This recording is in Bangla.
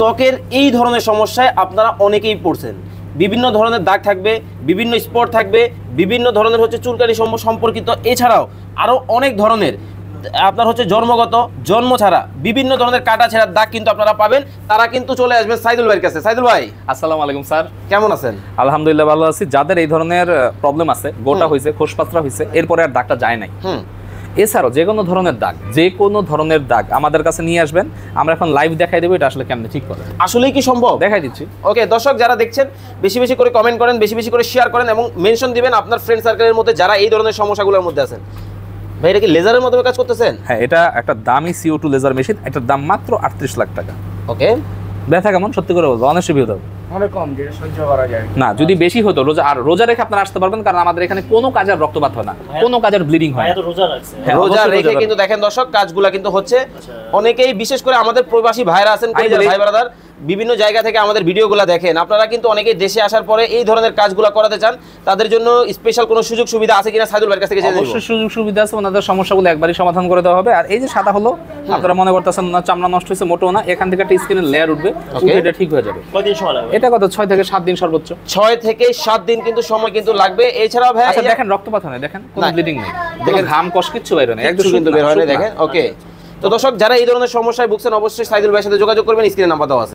ত্বকের এই ধরনের সমস্যায় আপনারা অনেকেই পড়ছেন। বিভিন্ন ধরনের দাগ থাকবে, বিভিন্ন স্পট থাকবে, বিভিন্ন ধরনের চুলকানি সম্পর্কিত, এছাড়াও আরও অনেক ধরনের আপনার জন্মগত, জন্ম ছাড়া বিভিন্ন ধরনের কাটা ছেঁড়ার দাগ কিন্তু আপনারা পাবেন। তারা কিন্তু চলে আসবেন সাইদুল ভাইয়ের কাছে। সাইদুল ভাই, আসসালামু আলাইকুম স্যার, কেমন আছেন? আলহামদুলিল্লাহ ভালো আছি। যাদের এই ধরনের প্রবলেম আছে, গোটা হয়েছে, খোসপাতরা হয়েছে, এরপরে আর দাগটা যায় নাই, এছাড়াও যে কোনো ধরনের দাগ আমাদের কাছে নিয়ে আসবেন। আমরা এখন লাইভ দেখাই দেবো এটা আসলে কেমনে ঠিক করে। আসলেই কি সম্ভব? দেখাই দিচ্ছি। ওকে দর্শক যারা দেখছেন, বেশি বেশি করে কমেন্ট করেন, বেশি বেশি করে শেয়ার করেন এবং মেনশন দিবেন আপনার ফ্রেন্ড সার্কেলের মধ্যে যারা এই ধরনের সমস্যাগুলোর মধ্যে আছেন। ভাই, এটা কি লেজারের মাধ্যমে কাজ করতেছেন? হ্যাঁ, এটা একটা দামি CO2 লেজার মেশিন। এটার দাম মাত্র 38 লাখ টাকা। ওকে, ব্যথা কেমন সত্যি করে বলবো? অনেক সুবিধা হবে, অনেক কম, যেটা সহ্য করা যায় না। যদি বেশি হতো রোজা রেখে আপনারা আসতে পারবেন, কারণ আমাদের এখানে কোনো কাজের রক্তপাত হয় না, কোনো কাজের ব্লিডিং হয় না। হ্যাঁ, রোজা রেখে কিন্তু দেখেন দর্শক কাজগুলা কিন্তু হচ্ছে। অনেকেই বিশেষ করে আমাদের প্রবাসী ভাইরা আছেন, ভাই ব্রাদার বিভিন্ন জায়গা থেকে আমাদের ভিডিওগুলো দেখেন। আপনারা কিন্তু অনেকেই দেশে আসার পরে এই ধরনের কাজগুলো করাতে চান, তাদের জন্য স্পেশাল কোনো সুযোগ সুবিধা আছে কিনা সাইদুল ভাইয়ের কাছ থেকে জেনে নেব। অবশ্যই সুযোগ সুবিধা আছে, ওনাদের সমস্যাগুলো একবারই সমাধান করে দেওয়া হবে। আর এই যে সাদা হলো, আপনারা মনে করতেছেন না চামড়া নষ্ট হয়েছে, মোটেও না। এখান থেকে একটা স্কিনের লেয়ার উঠবে, এটা ঠিক হয়ে যাবে। কয়দিন সময় লাগবে? এটা কত 6 থেকে 7 দিন সর্বোচ্চ। 6 থেকে 7 দিন কিন্তু সময় কিন্তু লাগবে। এছাড়াও ভাই আচ্ছা দেখেন, রক্তপাত হয় না, দেখেন কোনো ব্লিডিং নেই, দেখেন ঘাম কষ কিচ্ছু বাইরে নেই, একদম কিন্তু বের হয় না, দেখেন। ওকে, তো দর্শক যারা এই ধরনের সমস্যায় ভুগছেন অবশ্যই সাইদুল ভাইয়ের সাথে যোগাযোগ করবেন, স্ক্রিনে নাম্বার দেওয়া আছে।